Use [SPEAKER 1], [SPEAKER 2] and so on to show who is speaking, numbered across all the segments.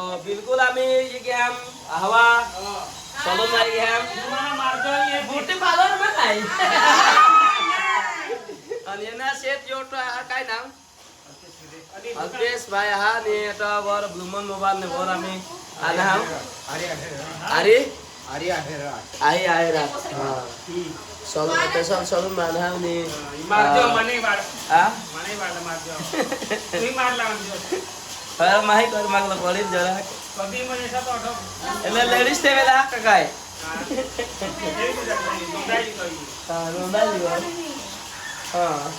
[SPEAKER 1] बिल्कुल आम्ही ये गेम हवा चलून नाही गेम ब्युटी पार्लर मध्ये नाही आणि यांना शेत जोट काय नाव अल्पेश भाई हा आणि आता वर ब्लूमन मोबाईल ने वर आम्ही आला हा अरे
[SPEAKER 2] अरे
[SPEAKER 1] आहे आहे रात हा चलून स्पेशल चलून मारला आणि
[SPEAKER 3] मारजो मने मार
[SPEAKER 1] हा
[SPEAKER 3] मने मारजो तुम्ही मारला आमजो
[SPEAKER 1] હવે માહી કર માગલો પડી જરા
[SPEAKER 3] કભી મને સતો અઠો
[SPEAKER 1] એટલે લેડીઝ તે વેલા કકાય
[SPEAKER 3] નોંધાઈ કરી
[SPEAKER 1] હા નોંધાઈ ગયો હા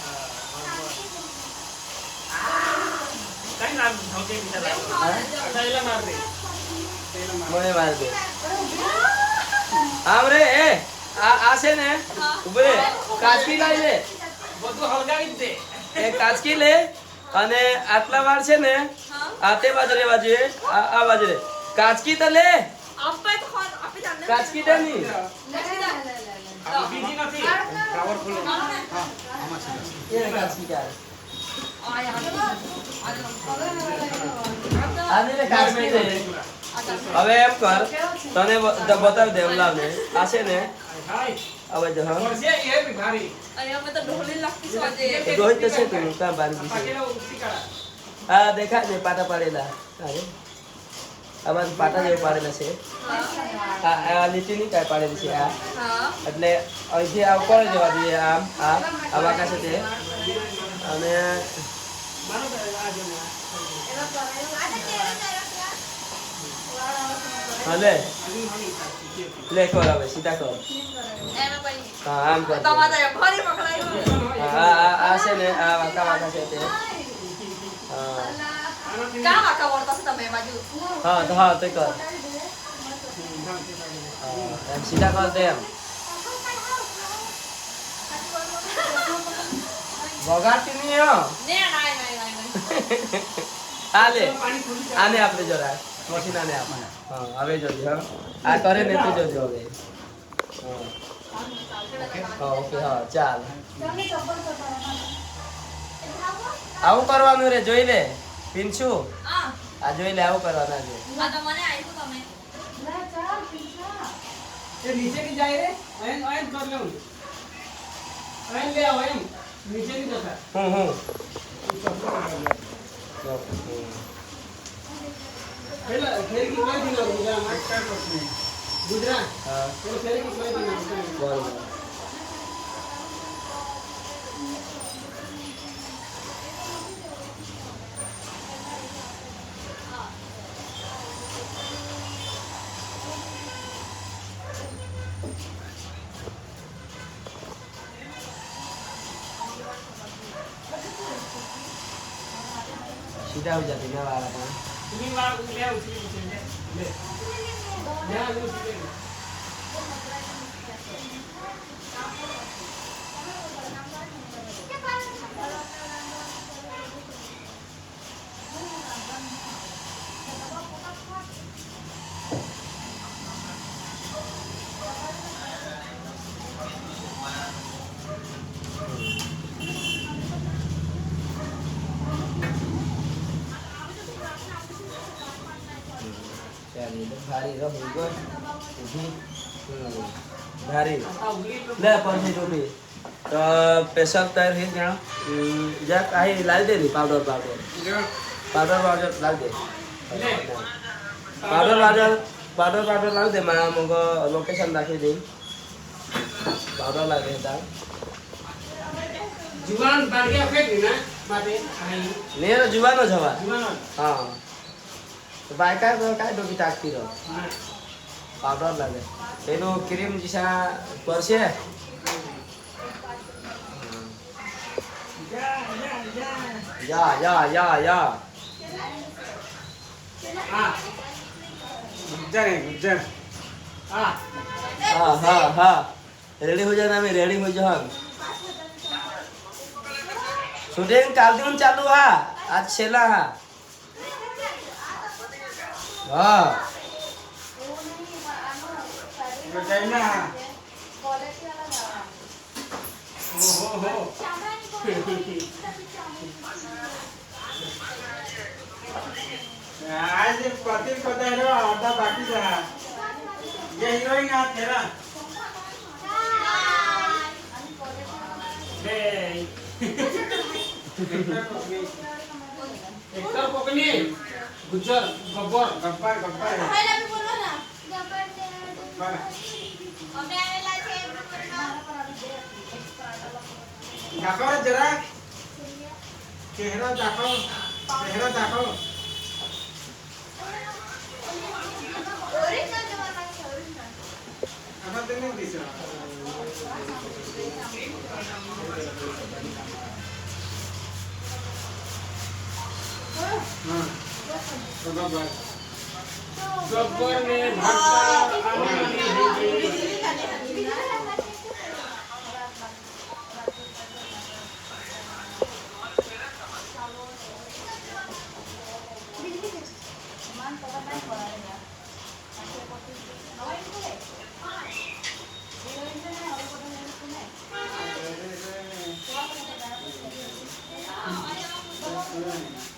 [SPEAKER 3] કઈ નામ ધોકે બીજા અસાઈલા માર દે
[SPEAKER 1] મને માર દે આમ રે એ આ છે ને ઉભરે કાચકી લઈ લે
[SPEAKER 3] બધું હળગાવી દે
[SPEAKER 1] એ કાચકી લે અને આટલા વાર છે ને આતે બાજરે બાજુએ આ બાજરે કાચકી તો લે
[SPEAKER 4] આપે તો આપે જાને
[SPEAKER 1] કાચકી દે ની
[SPEAKER 3] બીજી નથી
[SPEAKER 2] फ्लावर खोलो हाँ आमा છે
[SPEAKER 1] એ કાચકી કા
[SPEAKER 4] આયા
[SPEAKER 1] આને લે કાચકી દે હવે એમ કર તને બતાવી દે લાવ ને આ છે ને
[SPEAKER 3] હાય
[SPEAKER 1] હવે જો હા
[SPEAKER 3] વર્ષે એ બી ભારી
[SPEAKER 4] અહીંયા મેં તો ઢોલી લાગતી છે આજે
[SPEAKER 1] રોહિત તો છે તું કામ બારી છે
[SPEAKER 3] પાકેલા ઉઠી કાઢા
[SPEAKER 1] હા દેખાય ને પાટા પાડેલા અરે આમાં પાટા જેવું પાડેલા છે આ લીટીની કાંઈ પાડેલી છે આ
[SPEAKER 4] હા
[SPEAKER 1] એટલે અહીંથી આ ઉપર જવા જોઈએ આમ આ વાંકા છે તે અને
[SPEAKER 3] માનો આ જો
[SPEAKER 1] હા લે કર હવે સીધા કર
[SPEAKER 4] એમે ભાઈ
[SPEAKER 1] હા આમ કર
[SPEAKER 4] તમારે ફરી પકડાયું
[SPEAKER 1] આ છે ને આ વાંકા છે તે હા
[SPEAKER 4] કા વાકા વળતા છે તમે બાજુ
[SPEAKER 1] હા તો હા તે કર એમ સીધા કર દે એમ વગાડતી નહીં હો
[SPEAKER 4] ને નાય
[SPEAKER 1] આ લે આને આપણે જરા મશીન આને આપણે હા હવે જોજો હા આ કરે ને તો જોજો હવે હા ઓકે હા ચાલ આવું કરવાનું રે જોઈ લે પિંછુ
[SPEAKER 4] હા
[SPEAKER 1] આ જોઈ લે આવું કરવાના છે
[SPEAKER 4] આ તો મને આયતું તમે
[SPEAKER 3] એ નીચે की જાય રે એન એન કર લેવું એન લે આવો એમ નીચે ની જતા
[SPEAKER 1] હું
[SPEAKER 3] પેલા ફેર की કોઈ દી ગુજરાત માં સ્ટાર્ટ કરશે ગુજરાત
[SPEAKER 1] હા
[SPEAKER 3] પેલા ફેર की કોઈ દી
[SPEAKER 1] બરોબર सीधा हो जाती ना वाला का
[SPEAKER 3] तुम्ही मार ले उचली ले ले उचली
[SPEAKER 1] भारी रह गयो उभी भारी ले पंजी टोपी तो स्पेशल तैयार है क्या जा काहे लाल दे दी पाउडर लाल दे पाउडर लाल दे मैं मग लोकेशन दाखी दे पाउडर लाल दे ता
[SPEAKER 3] जुवान बारगे फेंक ना माते आई
[SPEAKER 1] ने जुवानो जवा
[SPEAKER 3] जुवान
[SPEAKER 1] हां तो बायका काय डोकी टाकती रो पाउडर लागे एनो क्रीम जिसा परसे या
[SPEAKER 3] हां गुज्जर हां
[SPEAKER 1] हाँ रेडी हो जाना मैं रेडी हो जा शूटिंग काल दिन चालू हा आज छेला हा हाँ
[SPEAKER 3] गुज्जर ना हो
[SPEAKER 2] आज पति को दे रहा आधा बाकी रहा ये हीरोइन आ तेरा
[SPEAKER 3] એકટર કોકની ગુજર ગબ્બર
[SPEAKER 2] गप्पा गप्पा
[SPEAKER 4] પહેલા બી બોલો ના
[SPEAKER 2] गप्पा
[SPEAKER 4] અમે આવેલા છે
[SPEAKER 2] दाखव जरा चेहरा दाखव चेहरा दाखव
[SPEAKER 4] ઓરિજિનલ જમાના છે ઓરિજિનલ
[SPEAKER 2] आता ते नाही दिसत हां बघा बघ
[SPEAKER 3] ગબ્બર ને ભક્તા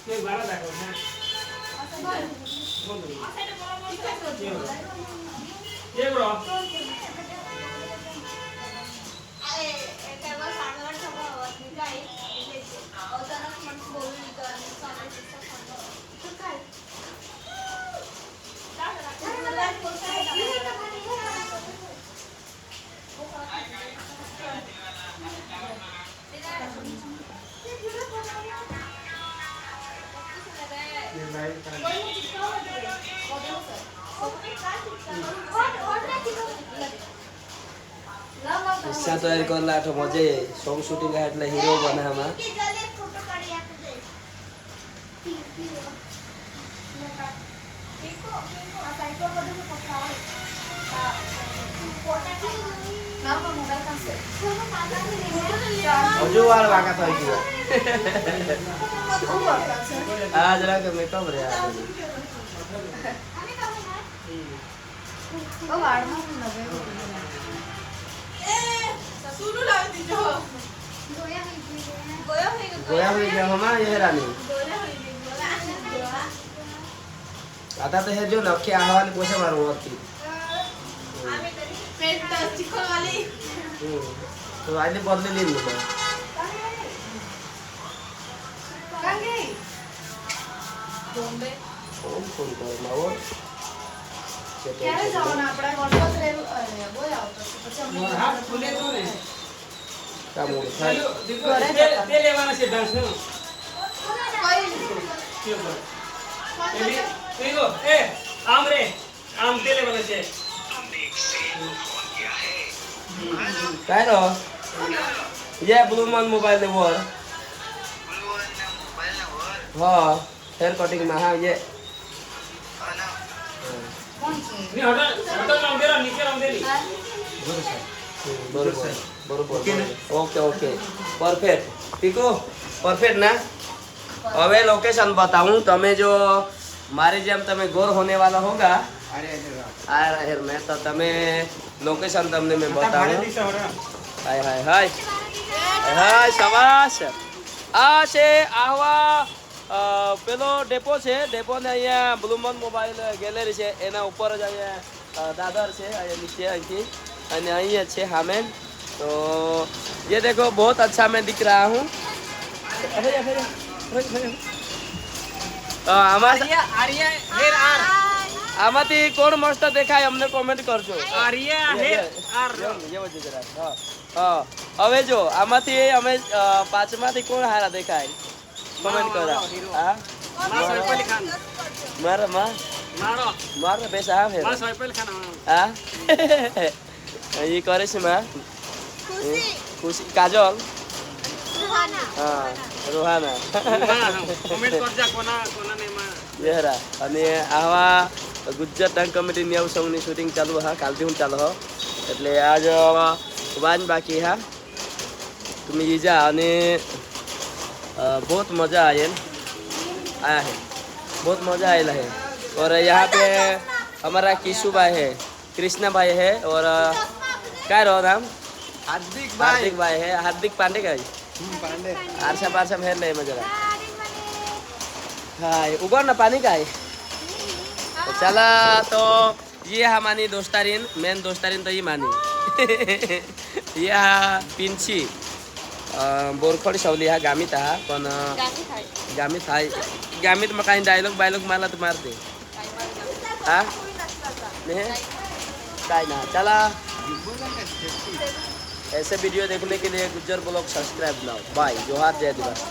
[SPEAKER 3] તે બારા દાખવ છે એ બ્રો
[SPEAKER 4] અરે એકવાર સાંગવડ થવા નીકળાઈ એટલે અચાનક મને બોલી લીધો અને સામે તો કાઈ
[SPEAKER 2] ये लाइट
[SPEAKER 1] ઈચ્છા તૈયાર કરલા તો મજે સોંગ શૂટિંગ એટલે હીરો બને આમાં હજુ વાર વાકા થઈ ગયો આ જરા કે મેકઅપ રે આ ગોયા હોઈ ગયા હમા એ રાની आता तो है जो नखे आवाज कोसे मारू होती तो आने बदले ले लूँ फोन फोन कर लाओ
[SPEAKER 3] ક્યારે જવાના આપણે ગણપત રેલું અરે બોલ આવતો પછી અમે હાથ ખુલે તો ને
[SPEAKER 1] काम हो
[SPEAKER 3] ચાલો દીકરો તે લેવાના છે ડાન્સ નો કે બોલ એગો એ આમ રે આમ તે લેવાના છે
[SPEAKER 1] काय रो ये ब्लू मन मोबाइल ले वर हाँ हेयर कटिंग में हाँ ये
[SPEAKER 3] ની હોટલ નામ દેરા નીચે નામ દેલી
[SPEAKER 1] बरोबर बरोबर ओके ओके परफेक्ट टीको परफेक्ट ना હવે લોકેશન बताऊं તમે જો મારી જેમ તમે ગોર होने वाला होगा
[SPEAKER 2] अरे अरे
[SPEAKER 1] आ रहे मैं तो તમે લોકેશન તમને મેં
[SPEAKER 2] भाड़े
[SPEAKER 1] बताऊं
[SPEAKER 2] दिशा हो रहा
[SPEAKER 1] हाय हाय हाय હાય શાબાશ આ છે આહવા પેલો ડેપો છે ડેપો ને અહીંયા બ્લુમન મોબાઈલ ગેલેરી છે એના ઉપર જ અહીંયા દાદર છે અહીંયા નીચે અહીંથી અને અહીંયા છે સામે तो ये देखो बहुत अच्छा मैं दिख रहा हूँ આમાંથી કોણ મસ્ત દેખાય અમને કોમેન્ટ કરજો
[SPEAKER 3] આર્યા હે આર
[SPEAKER 1] હા હવે જો આમાંથી અમે પાંચમાંથી કોણ હારા દેખાય કોમેન્ટ કરો હા
[SPEAKER 3] માં સૈફ અલી ખાન
[SPEAKER 1] મારા માં
[SPEAKER 3] મારો
[SPEAKER 1] મારા પૈસા આવે
[SPEAKER 3] માં સૈફ અલી ખાન
[SPEAKER 1] હા એ કરે છે માં ખુશી કાજલ હા રોહાના
[SPEAKER 3] કોમેન્ટ કરજા કોના કોના ને માં
[SPEAKER 1] યરા અને આવા ગુજરાત ડાન્સ કમિટી નવ સોંગની શૂટિંગ ચાલુ હા કાલથી હું ચાલુ એટલે આજ વાન બાકી હા तुम्हें ये जा અને बहुत मज़ा आया है बहुत मज़ा आया है और यहाँ पे हमारा किशु भाई है कृष्णा भाई है और क्या रहो नाम हार्दिक भाई है हार्दिक पांडे का
[SPEAKER 2] पांडे
[SPEAKER 1] आरसा पारसा फेर ले मजा हाँ ऊपर ना पानी का है चला तो ये हमारी दोस्तारीन मेन दोस्तारीन तो ही मानी ये हा पिंची बोरखोड शवली हा गामीत हा पण गामीत हाय गामीत मग काही डायलॉग बायलॉग मला तर मारते हा नहीं काय ना चला ऐसे वीडियो देखने के लिए Gujjar blog subscribe now bye जोहार जय दिवस